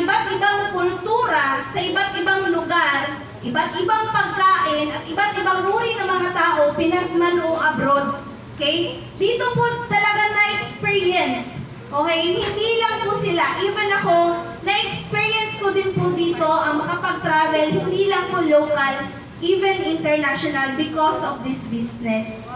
iba't ibang kultura, sa iba't ibang lugar, iba't ibang pagkain, at iba't ibang uri ng mga tao, Pinas man o abroad. Okay? Dito po talaga na-experience. Okay? Hindi lang po sila. Even ako, na-experience ko din po dito ang makapag-travel, hindi lang po local, even international because of this business.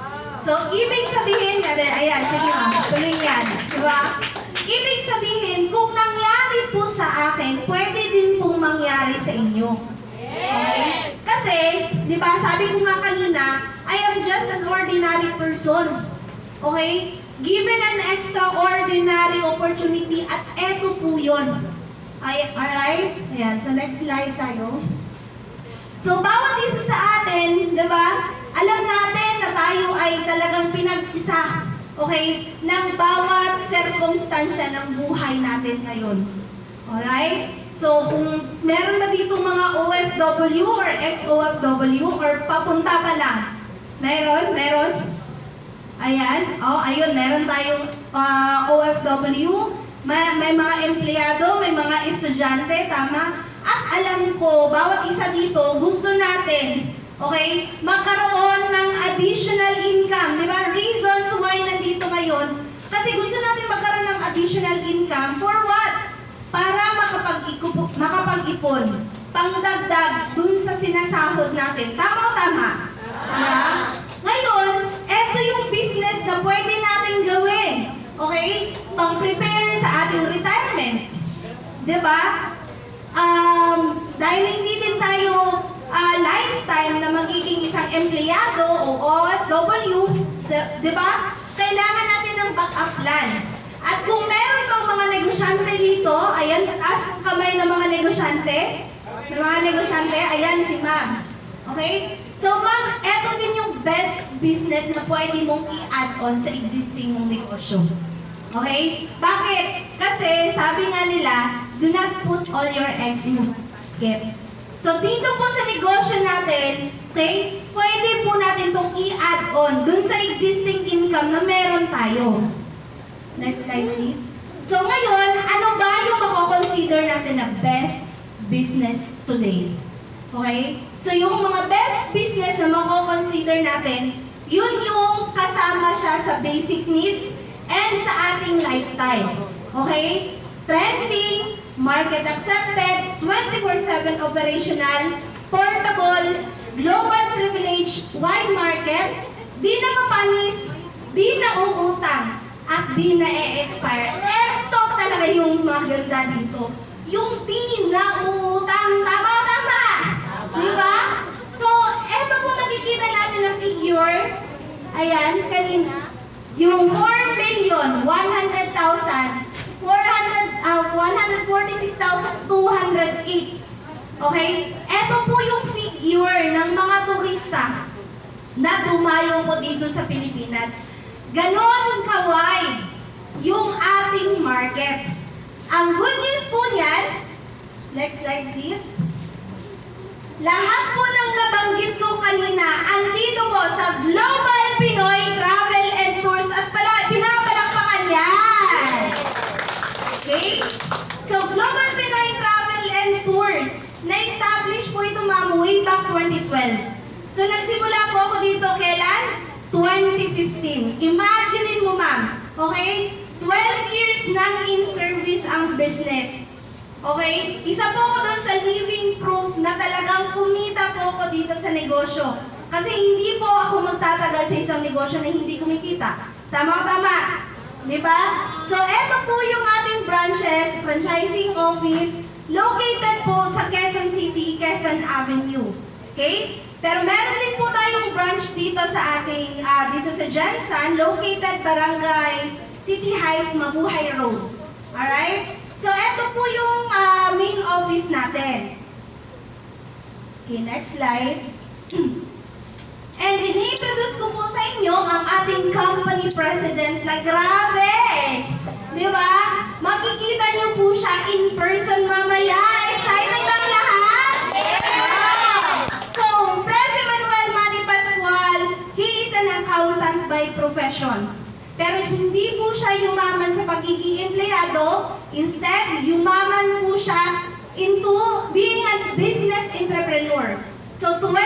So, ibig sabihin, ayan, sige ma'am, tuloy yan. Diba? Ibig sabihin, kung nangyari po sa akin, pwede din pong mangyari sa inyo. Okay? Kasi, di ba, sabi ko nga kanina, I am just an ordinary person. Okay? Given an extraordinary opportunity at eto po yun. Alright? Ayan, so next slide tayo. So, bawat isa sa atin, di ba, alam natin na tayo ay talagang pinag-isa, okay, ng bawat sirkumstansya ng buhay natin ngayon. Alright? So, kung meron ba ditong mga OFW or ex-OFW or papunta pa lang? Meron? Ayan. Ayun, meron tayong OFW. May mga empleyado, may mga estudyante, tama? At alam ko, bawat isa dito, gusto natin, okay, magkaroon ng additional income. Di ba? Reasons why nandito ngayon. Kasi gusto natin magkaroon ng additional income. For what? Para makapag-ipon. Pangdagdag dun sa sinasahod natin. Tama o tama? Yeah. Ngayon, eto yung business na pwede natin gawin. Okay? Pang-prepare sa ating retirement. Di ba? Dahil hindi din tayo lifetime na magiging isang empleyado o OFW, di ba? Kailangan natin ng backup plan. At kung meron bang mga negosyante dito, ayan, taas ang kamay ng mga negosyante. Ng mga negosyante, ayan si ma'am. Okay? So ma'am, eto din yung best business na pwede mong i-add on sa existing mong negosyo. Okay? Bakit? Kasi sabi nga nila, do not put all your eggs in one basket. So dito po sa negosyo natin, okay, pwede po natin itong i-add on dun sa existing income na meron tayo. Next slide please. So ngayon, ano ba yung mako-consider natin na best business today? Okay? So yung mga best business na mako-consider natin, yun yung kasama siya sa basic needs and sa ating lifestyle. Okay? Trending, market accepted, 24/7 operational, portable, global privilege, wide market, di na mapanis, di na uutang, at di na e-expire. Ito talaga yung maganda dito. Yung di na uutang. Tama? Diba? So, ito po nakikita natin na figure. Ayan, kanina. Yung 4,100,000, 146,208. Okay? Ito po yung figure ng mga turista na dumayo po dito sa Pilipinas. Ganon ka-wide yung ating market. Ang good news po niyan, next slide please. Lahat po ng nabanggit ko kanina, andito po sa Global Pinoy Travel and Tours at pinapalakpakan yan. Okay? So, Global Pinoy Travel and Tours, na-establish po ito ma'am way back 2012. So, nagsimula po ako dito kailan? 2015. Imagine mo ma'am, okay? 12 years nang in service ang business. Okay? Isa po ako doon sa living proof na talagang kumita po ako dito sa negosyo. Kasi hindi po ako magtatagal sa isang negosyo na hindi kumikita. Tama o tama? Diba? So, eto po yung ating branches, franchising office, located po sa Quezon City, Quezon Avenue. Okay? Pero meron din po tayong branch dito sa ating, dito sa Jensan, located Barangay City Heights, Mabuhay Road. Alright? So, ito po yung main office natin. Okay, next slide. And in-introduce ko po sa inyo ang ating company president na grabe! Di ba? Makikita niyo po siya in person mamaya. Excited ba ang lahat? So, President Manuel Manny Pascual, he is an accountant by profession. Pero hindi po siya yumaman sa pagiging empleyado. Instead, yumaman po siya into being a business entrepreneur. So 23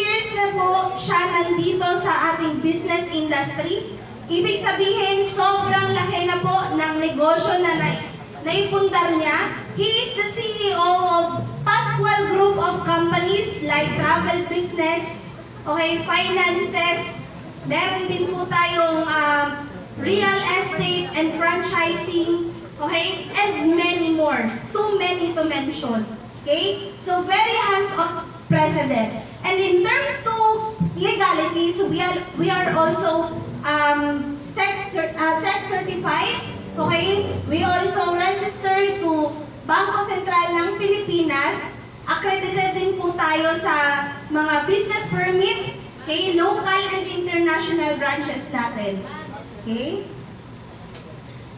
years na po siya nandito sa ating business industry. Ibig sabihin, sobrang laki na po ng negosyo na naipundar niya. He is the CEO of Pascual Group of Companies like travel business, okay, finances, meron din po tayong real estate and franchising, okay, and many more. Too many to mention. Okay? So very hands-on president. And in terms to legalities, we are also sex certified. Okay? We also registered to Bangko Sentral ng Pilipinas. Accredited din po tayo sa mga business permits, okay, local and international branches natin. Okay?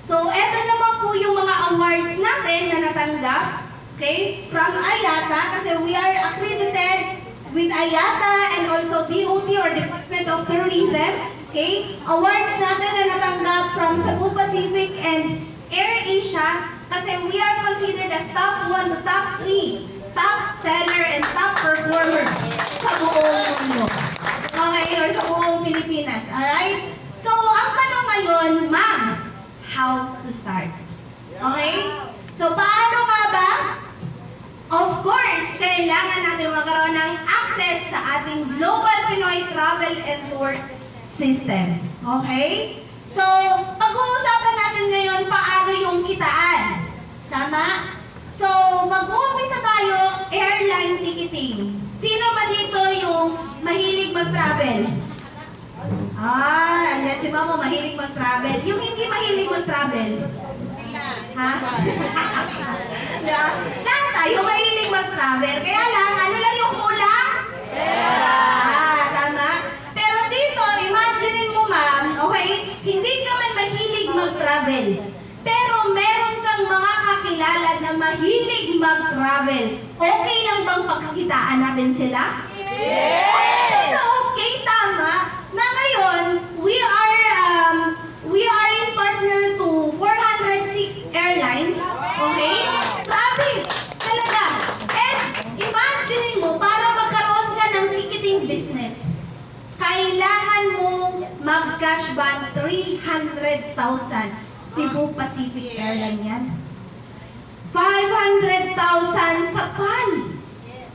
So, eto naman po yung mga awards natin na natanggap, okay, from IATA, kasi we are accredited with IATA and also DOT or Department of Tourism, okay? Awards natin na natanggap from Cebu Pacific and AirAsia, kasi we are considered as top 1 to top 3, top seller and top performer sa buong mundo. Okay, or sa buong Pilipinas, alright? So, ang tanong ngayon, ma'am, how to start? Okay? So, paano nga ba? Of course, kailangan natin magkaroon ng access sa ating Global Pinoy Travel and Tour System. Okay? So, pag-uusapan natin ngayon paano yung kitaan. Tama? So, mag-uumpisa tayo, airline ticketing. Sino ba dito yung mahilig mag-travel? Andyan si Mamo, mahilig mag-travel. Yung hindi mahilig mag-travel? Ha? Lahat tayo mahilig mag-travel. Kaya lang, ano lang yung kulang? Tama. Pero dito, imaginein mo ma'am, okay, hindi ka man mahilig mag-travel. Pero meron kang mga kakilala na mahilig mag-travel. Okay lang bang pagkakitaan natin sila? Yes! Okay, tama. Na ngayon, we are in partner to 406 airlines. Okay? Grabe! Talaga. And imagine mo, para magkaroon ka ng ticketing business, kailangan mong mag-cash ban 300,000. Cebu Pacific Airline yan. 500,000 sa PAN.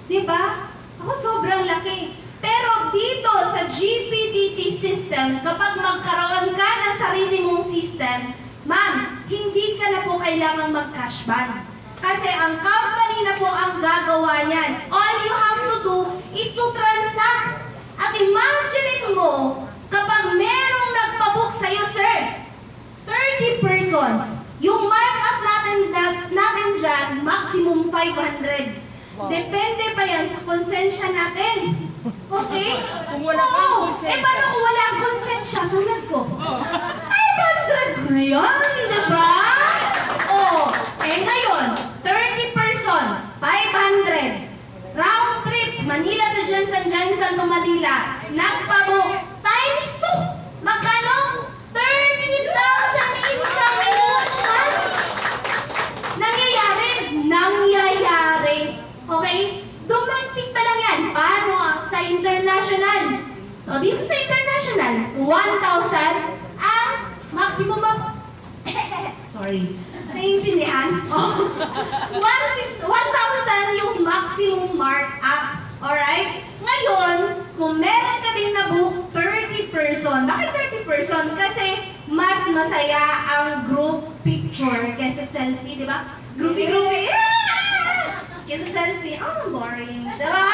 Diba? Ako sobrang laki. Pero dito sa GPTT system, kapag magkaroon ka ng sarili mong system, ma'am, hindi ka na po kailangang mag-cash ban. Kasi ang company na po ang gagawa niyan. All you have to do is to transact. At imagine mo, kapag merong nagpabook sa'yo, sir, 30 persons, yung markup natin dyan, maximum 500. Depende pa yan sa konsensya natin. Okay? Kung wala kang konsensya. Paano kung wala ang konsensya? Tulad ko. 500 na yan, di ba? Ngayon, 30 person, 500. Round trip, Manila to Jensen to Manila. Nagpabook, times 2. Magkano? 30,000 each kami month. Nangyayari. Okay? Domestic pa lang yan. Paano sa international? So, dito sa international, 1,000 ang maximum of... Sorry. Naiintindihan? 1,000 yung maximum markup. Alright? Ngayon, kung meron ka din na book 30 person. Bakit 30 person? Kasi mas masaya ang group picture kaysa selfie, di ba? Groupie. Kaysa selfie, boring. Diba?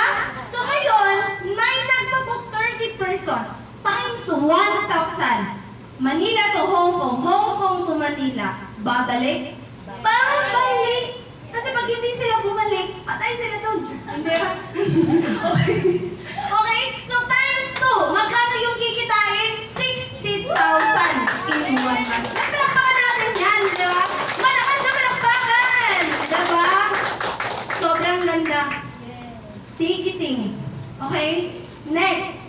So ngayon, may nagpabook 30 person times 1,000. Manila to Hong Kong, Hong Kong to Manila. Babalik? Babalik! Kasi pag hindi sila bumalik, patay sila doon. Hindi ba? Okay? So times 2, magkano yung kikitain? 60,000 in 1 month. Palakpakan natin yan, di ba? Malakas na palakpakan! Di ba? Sobrang ganda. Ticketing. Okay? Next.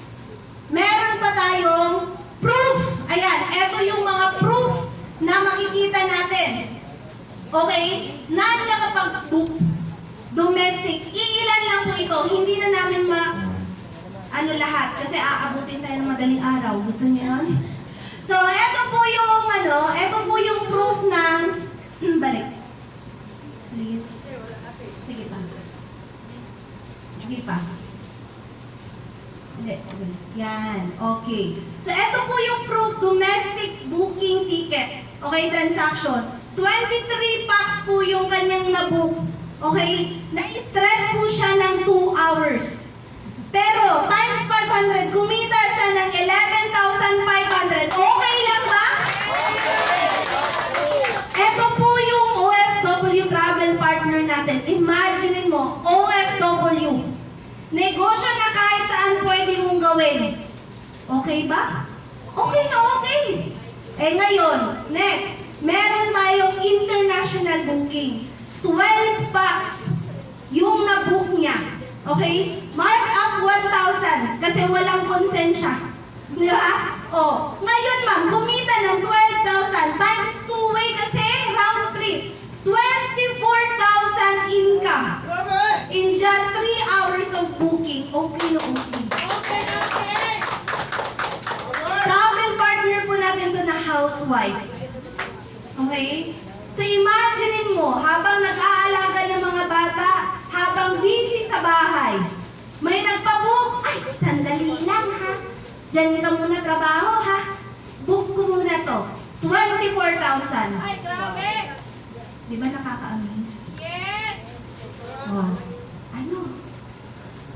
Meron pa tayong proof. Ayan, eto yung mga proof na makikita natin. Okay? Na nakapag-book hindi na namin ano lahat, kasi aabutin tayo ng madaling araw. Gusto niyo yun? So, eto po yung proof ng, balik. Please. Sige pa. Sige pa. Hindi. Yan. Okay. So, eto po yung proof, domestic booking ticket. Okay, transaction. 23 packs po yung kanyang nabook. Okay? Na-stress po siya ng 2 hours. Pero, times 500, kumita siya ng 11,500. Okay lang ba? Ito po yung OFW travel partner natin. Imagine mo, OFW. Negosyo na kahit saan pwede mong gawin. Okay ba? Okay na okay. Eh ngayon, next, meron tayong international booking. 12 packs yung nabook niya. Okay? Mark up 1,000 kasi walang konsensya. Di ba? O, ngayon ma'am, kumita ng 12,000 times 2-way kasi round trip. 24,000 income in just 3 hours of booking. Okay na okay. Travel partner po natin to na housewife. Okay? So imagine mo, habang nag-aalaga ng mga bata, habang busy sa bahay, may nagpa-book, ay, sandali lang ha. Diyan ka muna trabaho ha. Book ko muna to. 24,000. Ay, grabe! Di ba nakaka-amaze? Yes! Oh, ano?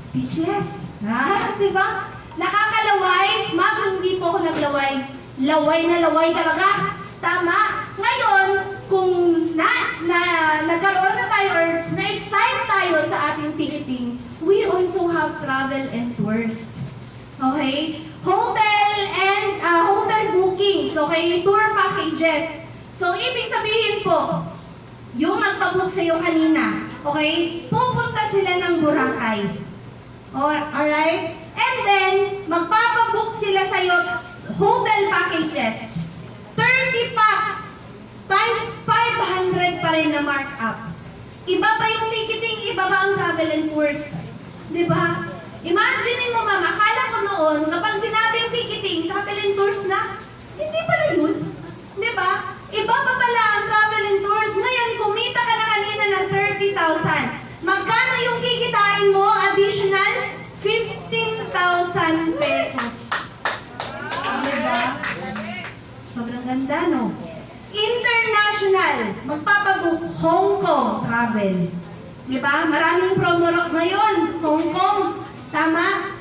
Speechless. Ha? Di ba? Nakakalaway. Ma'am, hindi po ako naglaway. Laway na laway talaga. Tama. Ngayon, kung nagkaroon na tayo or na-excite tayo sa ating ticketing, we also have travel and tours. Okay? Hotel bookings. Okay? Tour packages. So, ibig sabihin po, yung nagpabook sa'yo kanina, okay? Pupunta sila ng Boracay. Alright? And then, magpapabook sila sa'yo hotel packages. 30 packs times 500 pa rin na markup. Iba ba yung ticketing? Iba ba ang travel and tours? Diba? Imagine mo ma'am, akala ko noon, kapag sinabing ticketing, travel and tours na, hindi pala yun. Diba? Iba pa pala ang travel and tours. Ngayon, kumita ka na kanina ng 30,000. Magkano yung kikitain mo? Additional 15,000 pesos. Diba? Sobrang ganda, no? International. Magpapabook Hong Kong travel. Diba? Maraming promo ngayon. Hong Kong. Tama?